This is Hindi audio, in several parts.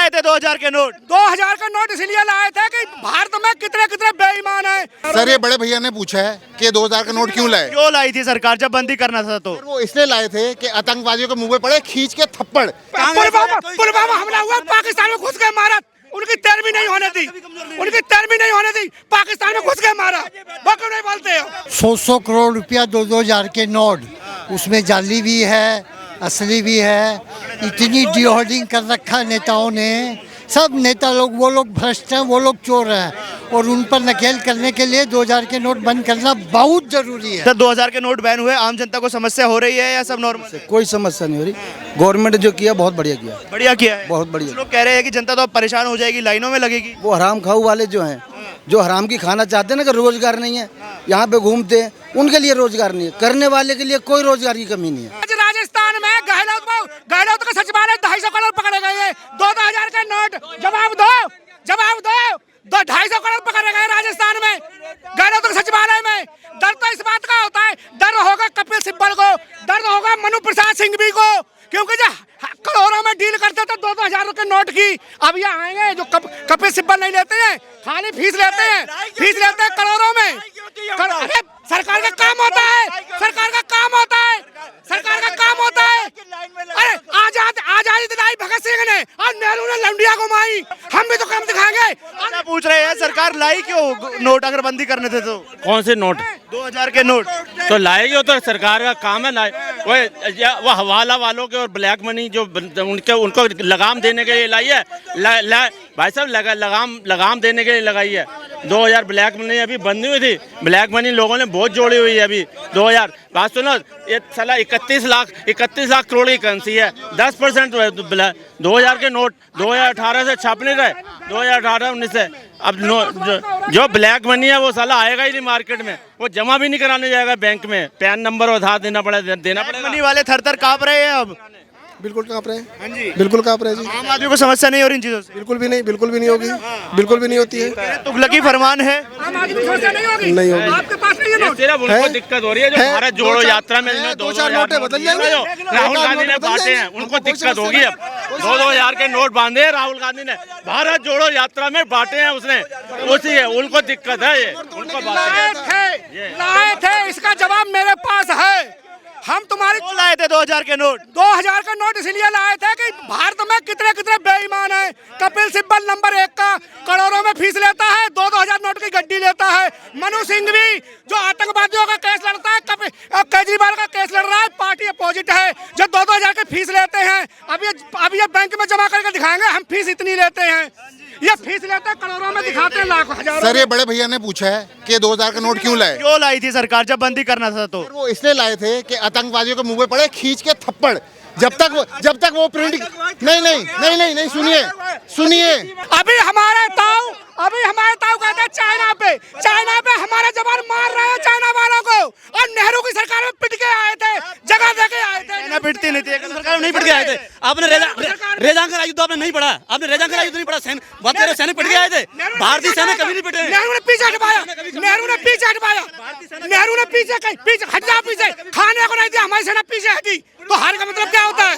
लाए थे 2000 के नोट? 2000 का नोट इसलिए लाए थे कि भारत में कितने कितने बेईमान हैं। सर ये बड़े भैया ने पूछा है कि 2000 का नोट क्यों लाए। क्यों लाई थी सरकार जब बंदी करना था तो? वो इसलिए लाए थे कि आतंकवादियों के मुंह पे पड़े खींच के थप्पड़। पुलवामा हमला हुआ, पाकिस्तान में घुस के मारा, उनकी तेरहवीं नहीं होने दी, उनकी तेरहवीं नहीं होने दी, पाकिस्तान में घुस के मारा। वो क्यों नहीं बोलते हो? 100 करोड़ रुपया 2000 के नोट, उसमें जाली भी है असली भी है। इतनी डिहोर्डिंग कर रखा नेताओं ने, सब नेता लोग वो लोग भ्रष्ट हैं, वो लोग चोर हैं, और उन पर नकेल करने के लिए 2000 के नोट बंद करना बहुत जरूरी है। सर 2000 के नोट बैन हुए, आम जनता को समस्या हो रही है या सब नॉर्मल है? कोई समस्या नहीं हो रही। गवर्नमेंट जो किया बहुत बढ़िया किया, बढ़िया किया है, बहुत बढ़िया। लोग कह रहे हैं कि जनता तो अब परेशान हो जाएगी, लाइनों में लगेगी। वो हराम खाऊ वाले जो हैं, जो हराम की खाना चाहते हैं ना, कि रोजगार नहीं है, यहाँ पे घूमते हैं, उनके लिए रोजगार नहीं है, करने वाले के लिए कोई रोजगार की कमी नहीं है। आज राजस्थान में गहलोत का सचिवालय 250 करोड़ पकड़े गए हैं। 2000 के नोट जवाब दो 250 करोड़ पकड़े गए राजस्थान में गहलोत के सचिवालय में। डर तो इस बात का होता है, डर होगा कपिल सिब्बल को, डर होगा मनु प्रसाद सिंघवी को, क्योंकि जो करोड़ों में डील करते थे 2000 के नोट की, अब ये आएंगे जो कपिल सिब्बल नहीं लेते हैं, खाली फीस लेते हैं करोड़ों में। अरे सरकार का काम होता है, सरकार का काम होता है, सरकार का काम होता है। अरे आजादी दिलाई भगत सिंह ने और नेहरू ने लंडिया घुमाई, हम भी तो काम दिखाएंगे। पूछ रहे हैं सरकार लाई क्यों नोट अगर बंदी करने थे तो? कौन से नोट? 2000 के नोट तो लाएगी, वो तो सरकार का काम है लाए। वो हवाला वालों के और ब्लैक मनी जो उनको लगाम देने के लिए लाई है। भाई साहब लगाम देने के लिए लगाई है। 2000 ब्लैक मनी अभी बंद नहीं हुई थी, ब्लैक मनी लोगों ने बहुत जोड़ी हुई है अभी। 2000 बात सुनो, ये साला 31 लाख करोड़ की करेंसी है, 10% 2000 के नोट 2018 से छाप नहीं रहे, 2018-19 से। अब जो ब्लैक मनी है वो साला आएगा ही नहीं मार्केट में, वो जमा भी नहीं कराने जाएगा बैंक में, पैन नंबर उधार देना पड़ेगा। मनी वाले थर कांप रहे हैं अब। बिल्कुल कांप रहे हैं। हाँ जी, बिल्कुल कांप रहे हैं जी। आम आदमी को समस्या नहीं हो रही इन चीजों से? बिल्कुल भी नहीं होगी, बिल्कुल भी नहीं होती है। तुगलकी फरमान है, आम आदमी को समस्या नहीं होगी, नहीं होगी। आपके पास नहीं है नोट। सिर्फ उनको दिक्कत हो रही है जो भारत जोड़ो यात्रा में 2-4 नोटें बदल जाएंगे, राहुल गांधी ने बांटे हैं, उनको दिक्कत होगी। अब 2000 के नोट बांधे हैं राहुल गांधी ने, भारत जोड़ो यात्रा में बांटे हैं उसने, उसी है, उनको दिक्कत है। ये उनको लाए थे, इसका जवाब मेरे पास है। हम तुम्हारी लाए थे 2000 के नोट? 2000 का नोट इसलिए लाए थे कि भारत में कितने कितने बेईमान हैं। कपिल सिब्बल नंबर 1 का करोड़ों में फीस लेता है, 2-2000 नोट की गड्डी लेता है। मनु सिंघवी जो आतंकवादियों का केस लड़ता है, केजरीवाल का केस लड़ रहा है, पार्टी अपोजिट है, जो 2-2000 की फीस लेते हैं। अब ये बैंक में जमा करके दिखाएंगे हम फीस इतनी लेते हैं, ये फीस लेते हैं करोड़ों में, दिखाते हैं लाखों हजारों। सर ये बड़े भैया ने पूछा है कि 2000 का नोट क्यों लाए। क्यों लाई थी सरकार जब बंदी करना था तो? वो इसलिए लाए थे कि आतंकवादियों के मुंह पे पड़े खींच के थप्पड़। जब तक वो प्रिंट नहीं सुनिए अभी हमारे ताऊ कहते हैं चाइना पे हमारे जवान मार रहे हैं चाइना वालों को, और नेहरू की सरकार में पिट के आए थे, जगह दे के आए थे। पिटती नहीं थी, सरकार में नहीं पिट के आए थे। आपने रेजांकर युद्ध आपने नहीं पढ़ा, आपने रेजांकर युद्ध नहीं पढ़ा, सैनिक पिट के आए थे, भारतीय सैनिक कभी नहीं पिटे। नेहरू ने पीछे हटवाया, हटा पीछे, खाने को नहीं दिया, हमारी सेना पीछे हटी। तो हार का मतलब क्या होता है?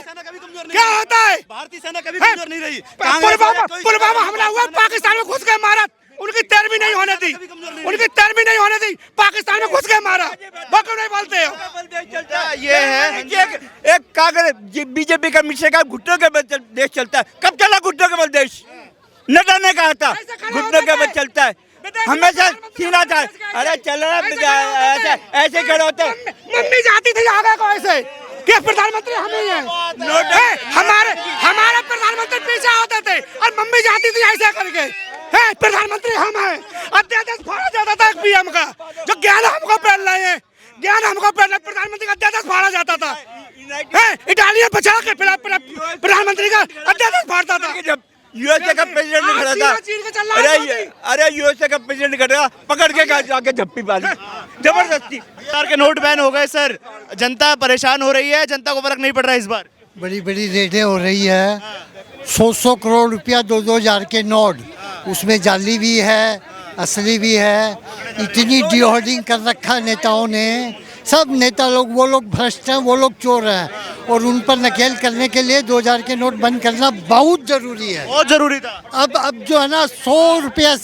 भारतीय सेना कभी कमजोर नहीं रही। पुलवामा हमला हुआ, पाकिस्तान में घुस के मारा, उनकी तेरहवीं नहीं होने दी, पाकिस्तान में घुस के मारा। वो क्यों नहीं बोलते हो? ये है एक कांग्रेस बीजेपी का मिश्र का घुटनों के बल देश चलता है। कब चला घुटनों के बल देश? नड्डा ने कहा था घुटनों के बल चलता है, हमेशा सीना था। अरे चलो ऐसे खड़े होते, मम्मी जाती थी आगे को ऐसे कि प्रधानमंत्री हम ही हैं। हमारे प्रधानमंत्री पीछे होते थे और मम्मी जाती थी ऐसे करके, प्रधानमंत्री हम हैं। अध्यादेश फाड़ा जाता था पीएम का, जो ज्ञान हमको पहन रहे हैं, प्रधानमंत्री का अध्यादेश फाड़ा जाता था। इटालियन बचा के प्रधानमंत्री का अध्यादेश फाड़ता था। जब यूएसए का प्रेसिडेंट खड़ा था, अरे यूएसए का प्रेसिडेंट खड़ा पकड़ के जाके झप्पी मारी जबरदस्ती। 2000 के नोट बैन हो गए सर, जनता परेशान हो रही है, जनता को फर्क नहीं पड़ रहा है इस बार? बड़ी बड़ी रेडें हो रही है। 100 करोड़ रुपया 2000 के नोट, उसमें जाली भी है असली भी है। इतनी डिहोर्डिंग कर रखा नेताओं ने, सब नेता लोग वो लोग भ्रष्ट हैं, वो लोग चोर हैं, और उन पर नकेल करने के लिए 2000 के नोट बंद करना बहुत ज़रूरी है। बहुत जरूरी था। अब जो है ना 100 रुपया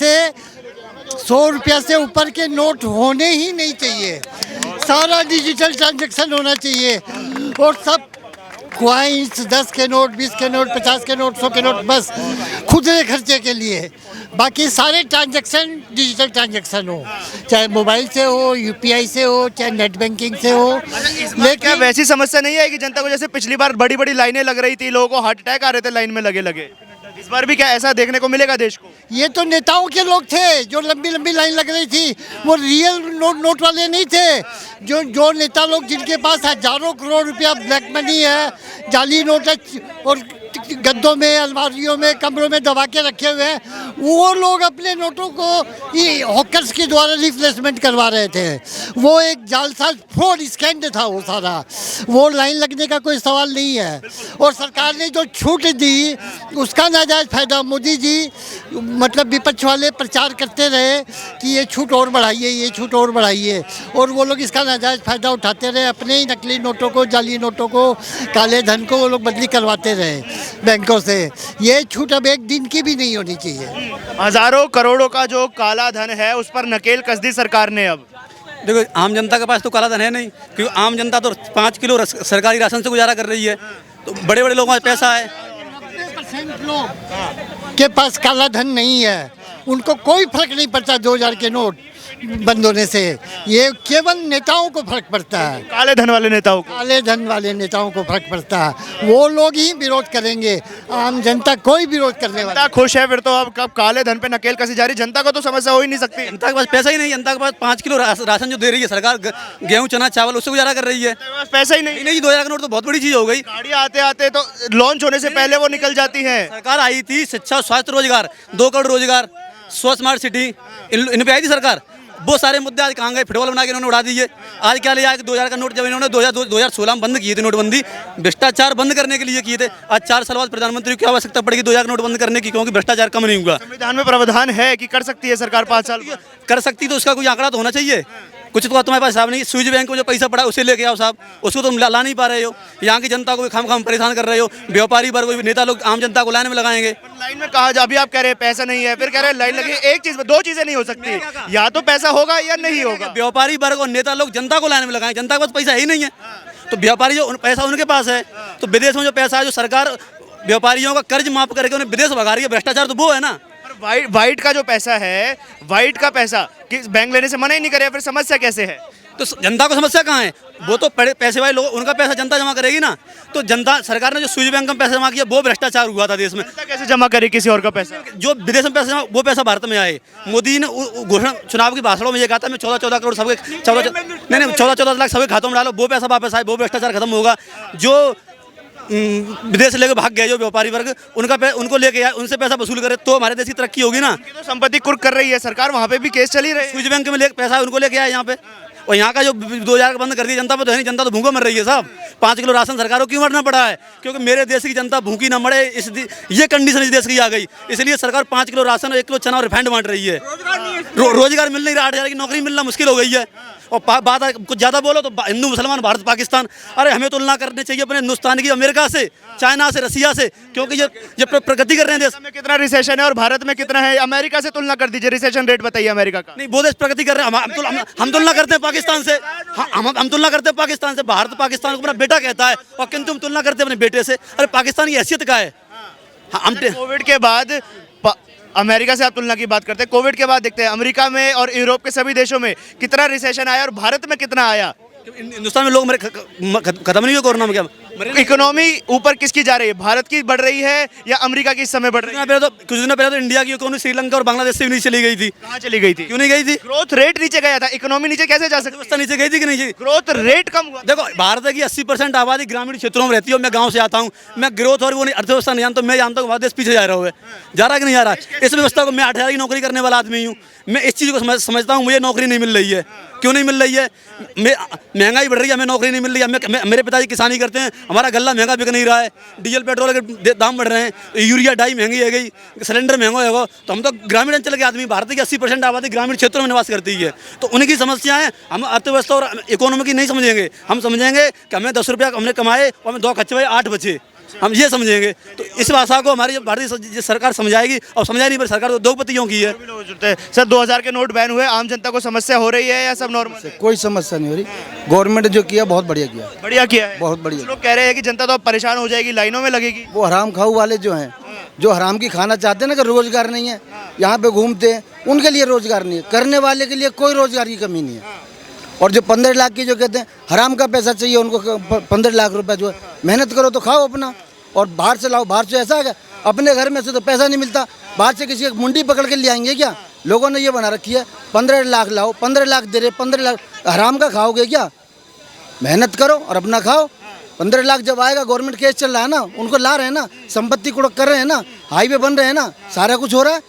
से ऊपर के नोट होने ही नहीं चाहिए। सारा डिजिटल ट्रांजैक्शन होना चाहिए और सब क्वाइंस 10 के नोट, 20 के नोट, 50 के नोट, 100 के नोट बस खुदरे खर्चे के लिए। बाकी सारे ट्रांजैक्शन डिजिटल ट्रांजैक्शन हो, चाहे मोबाइल से हो, यूपीआई से हो, चाहे नेट बैंकिंग से हो। क्या लेकिन वैसी समस्या नहीं है कि जनता को जैसे पिछली बार बड़ी बड़ी लाइनें लग रही थी, लोगों को हार्ट अटैक आ रहे थे लाइन में लगे लगे, इस बार भी क्या ऐसा देखने को मिलेगा देश को? ये तो नेताओं के लोग थे जो लंबी लंबी लाइन लग रही थी, वो रियल नोट वाले नहीं थे। जो नेता लोग जिनके पास हजारों करोड़ रुपया ब्लैक मनी है, जाली नोट है और गद्दों में, अलमारियों में, कमरों में दबा के रखे हुए हैं, वो लोग अपने नोटों को ये हॉकर्स के द्वारा रिप्लेसमेंट करवा रहे थे। वो एक जालसाज फ्रॉड स्कैंड था वो सारा। वो लाइन लगने का कोई सवाल नहीं है। और सरकार ने जो छूट दी उसका नाजायज़ फायदा मोदी जी मतलब विपक्ष वाले प्रचार करते रहे कि ये छूट और बढ़ाइए, ये छूट और बढ़ाइए, और वो लोग इसका नाजायज़ फ़ायदा उठाते रहे। अपने ही नकली नोटों को, जाली नोटों को, काले धन को वो लोग बदली करवाते रहे बैंकों से। ये छूट अब एक दिन की भी नहीं होनी चाहिए। हजारों करोड़ों का जो काला धन है उस पर नकेल कस दी सरकार ने। अब देखो आम जनता के पास तो काला धन है नहीं, क्योंकि आम जनता तो 5 किलो सरकारी राशन से गुजारा कर रही है। तो बड़े बड़े लोगों के पास पैसा है। 90% लोग के पास काला धन नहीं है, उनको कोई फर्क नहीं पड़ता 2000 के नोट बंद होने से। ये केवल नेताओं को फर्क पड़ता है, काले धन वाले नेताओं को, काले धन वाले नेताओं को फर्क पड़ता है। वो लोग ही विरोध करेंगे, आम जनता कोई विरोध करने वाला। जनता खुश है फिर तो। अब कब काले धन पे नकेल कसी जा रही, जनता को तो समस्या हो ही नहीं सकती। जनता के पास पैसा ही नहीं। जनता के पास 5 किलो राशन जो दे रही है सरकार, गेहूं, चना, चावल, उससे गुजारा कर रही है। पैसा ही नहीं। नहीं, 2000 का नोट तो बहुत बड़ी चीज़ हो गई। गाड़ियाँ आते आते तो लॉन्च होने से पहले वो निकल जाती है। सरकार आई थी, शिक्षा, स्वास्थ्य, रोजगार, 2 करोड़ रोजगार, स्मार्ट सिटी, इन पे आई थी सरकार। वो सारे मुद्दे आज कहाँ गए? फुटबॉल बना के इन्होंने उड़ा दिए। आज क्या लिया? 2000 का नोट जब इन्होंने 2016 में बंद किए थे नोटबंदी, भ्रष्टाचार बंद करने के लिए किए थे। आज 4 साल बाद प्रधानमंत्री को क्या आवश्यकता पड़ेगी 2000 का नोट बंद करने की? क्योंकि भ्रष्टाचार कम नहीं हुआ। संविधान में प्रावधान है कि कर सकती है सरकार 5 साल बाद। कर सकती तो उसका कोई आंकड़ा तो होना चाहिए। कुछ तो तुम्हारे पास हिसाब नहीं। स्विच बैंक में जो पैसा पड़ा उसे लेके आओ साहब, उसको तुम ला नहीं पा रहे हो। यहाँ की जनता को भी खाम परेशान कर रहे हो। व्यापारी वर्ग को, नेता लोग आम जनता को लाइन में लगाएंगे। लाइन में कहा, अभी आप कह रहे हैं पैसा नहीं है, फिर कह रहे हैं लाइन लगी। एक चीज, 2 चीजें नहीं हो सकती, या तो पैसा होगा या नहीं होगा। व्यापारी वर्ग और नेता लोग जनता को लाइन में लगाएं। जनता के पास पैसा ही नहीं है, तो व्यापारी जो पैसा उनके पास है। तो विदेश में जो पैसा है, जो सरकार व्यापारियों का कर्ज माफ करके उन्हें विदेश भगा रही है, भ्रष्टाचार तो वो है ना। वाइट का जो पैसा है, वाइट का पैसा कि बैंक लेने से मना ही नहीं करे, फिर समस्या कैसे है? तो जनता को समस्या कहाँ है? वो तो पैसे वाले लोग, उनका पैसा जनता जमा करेगी ना। तो जनता, सरकार ने जो स्विच बैंक में पैसा जमा किया वो भ्रष्टाचार हुआ था देश में। जनता कैसे जमा करे किसी और का पैसा? जो विदेश में पैसा जमा, वो पैसा भारत में आए। मोदी ने घोषणा चुनाव के भाषणों में ये कहा था, मैं 14 करोड़ सबके 14 लाख सबके खातों में डालो, वो पैसा वापस आए, वो भ्रष्टाचार खत्म होगा। जो विदेश लेके भाग गए जो व्यापारी वर्ग, उनको लेके आए, उनसे पैसा वसूल करे तो हमारे देश की तरक्की होगी ना। तो संपत्ति कुर्क कर रही है सरकार, वहाँ पे भी केस चली रही है। स्विच बैंक में पैसा उनको लेके आए यहाँ पे, और यहाँ का जो 2000 का बंद कर दिया जनता पे तो है नहीं। जनता तो भूखा मर रही है साहब। 5 किलो राशन सरकार को क्यों मरना पड़ा है? क्योंकि मेरे देश की जनता भूखी ना मरे, ये कंडीशन इस देश की आ गई। इसलिए सरकार 5 किलो राशन और 1 किलो चना और रिफाइंड बांट रही है। रोजगार मिल नहीं रहा, 8000 की नौकरी मिलना मुश्किल हो गई है। और बात कुछ ज़्यादा बोलो तो हिंदू मुसलमान, भारत पाकिस्तान। अरे हमें तुलना करनी चाहिए अपने हिंदुस्तान की अमेरिका से, चाइना से, रसिया से, क्योंकि ये प्रगति कर रहे हैं देश में। कितना रिसेशन है और भारत में कितना है? अमेरिका से तुलना कर दीजिए, रिसेशन रेट बताइए अमेरिका का। नहीं, वो देश प्रगति कर रहे हैं। हम तुलना करते हैं पाकिस्तान से। हम तुलना करते हैं पाकिस्तान से। भारत पाकिस्तान को अपना बेटा कहता है, और किंतु हम तुलना करते हैं अपने बेटे से। अरे पाकिस्तान की हैसियत क्या है? कोविड के बाद अमेरिका से आप तुलना की बात करते हैं, कोविड के बाद देखते हैं अमेरिका में और यूरोप के सभी देशों में कितना रिसेशन आया और भारत में कितना आया। हिंदुस्तान में लोग खत्म नहीं हुए कोरोना में। क्या इकोनॉमी ऊपर किसकी जा रही है? भारत की बढ़ रही है या अमेरिका की इस समय बढ़ रही है? कुछ दिन पहले तो इंडिया की इकोनॉमी श्रीलंका और बांग्लादेश से भी नीचे चली गई थी। कहाँ चली गई थी? क्यों नहीं गई थी? ग्रोथ रेट नीचे गया था, इकोनॉमी नीचे कैसे जा सकती है? नीचे गई थी कि नहीं? ग्रोथ रेट कम हुआ। देखो, भारत की 80% आबादी ग्रामीण क्षेत्रों में रहती है। मैं गाँव से आता हूँ, मैं ग्रोथ और वो अर्थव्यवस्था नहीं जानता। मैं जानता हूँ हमारा देश पीछे जा रहा है, जा रहा है कि नहीं जा रहा है? इस व्यवस्था को, मैं 8000 की नौकरी करने वाला आदमी हूँ, मैं इस चीज़ को समझता हूँ। मुझे नौकरी नहीं मिल रही है। क्यों नहीं मिल रही है? महंगाई बढ़ रही है, हमें नौकरी नहीं मिल रही है। मेरे पिताजी किसानी करते हैं, हमारा गल्ला महंगा बिक नहीं रहा है, डीजल पेट्रोल के दाम बढ़ रहे हैं, यूरिया डाई महंगी है गई, सिलेंडर महंगा होगा, तो हम तो ग्रामीण अंचल के आदमी, भारत की 80% आबादी ग्रामीण क्षेत्रों में निवास करती है, तो उनकी समस्याएं हम अर्थव्यवस्था और इकोनॉमी की नहीं समझेंगे। हम समझेंगे कि हमें 10 रुपया हमने कमाए और हमें 2 खर्चे हुए 8 बचे, हम ये समझेंगे। तो इस भाषा को हमारी भारतीय सरकार समझाएगी, और समझाई नहीं पर सरकार तो 2 पतियों की है। सर 2000 के नोट बैन हुए, आम जनता को समस्या हो रही है या सब नॉर्मल है? कोई समस्या नहीं हो रही, गवर्नमेंट जो किया बहुत बढ़िया किया, बढ़िया किया है, बहुत बढ़िया। कुछ लोग कह रहे हैं कि जनता तो अब परेशान हो जाएगी, लाइनों में लगेगी। वो हराम खाऊ वाले जो हैं, जो हराम की खाना चाहते हैं ना, कि रोजगार नहीं है, यहाँ पे घूमते हैं, उनके लिए रोजगार नहीं है, करने वाले के लिए कोई रोजगार की कमी नहीं है। और जो 15 लाख की जो कहते हैं हराम का पैसा चाहिए उनको, 15 लाख रुपए जो है, मेहनत करो तो खाओ अपना, और बाहर से लाओ। बाहर से ऐसा है, अपने घर में से तो पैसा नहीं मिलता, बाहर से किसी की मुंडी पकड़ के ले आएंगे क्या? लोगों ने ये बना रखी है 15 लाख लाओ, 15 लाख दे रहे, 15 लाख हराम का खाओगे क्या? मेहनत करो और अपना खाओ। 15 लाख जब आएगा, गवर्नमेंट केस चल रहा है ना, उनको ला रहे हैं ना, संपत्ति कुड़क कर रहे हैं ना, हाईवे बन रहे हैं ना, सारा कुछ हो रहा है।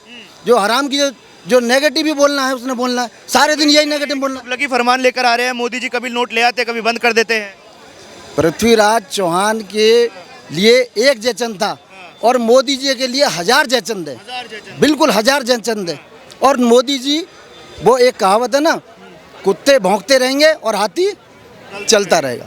जो हराम की जो नेगेटिव भी बोलना है उसने बोलना है, सारे दिन यही नेगेटिव बोलना। लगी फरमान लेकर आ रहे हैं मोदी जी, कभी नोट ले आते कभी बंद कर देते हैं। पृथ्वीराज चौहान के लिए एक जयचंद था और मोदी जी के लिए 1000 जयचंद है, बिल्कुल 1000 जयचंद है। और मोदी जी, वो एक कहावत है ना, कुत्ते भौंकते रहेंगे और हाथी चलता रहेगा।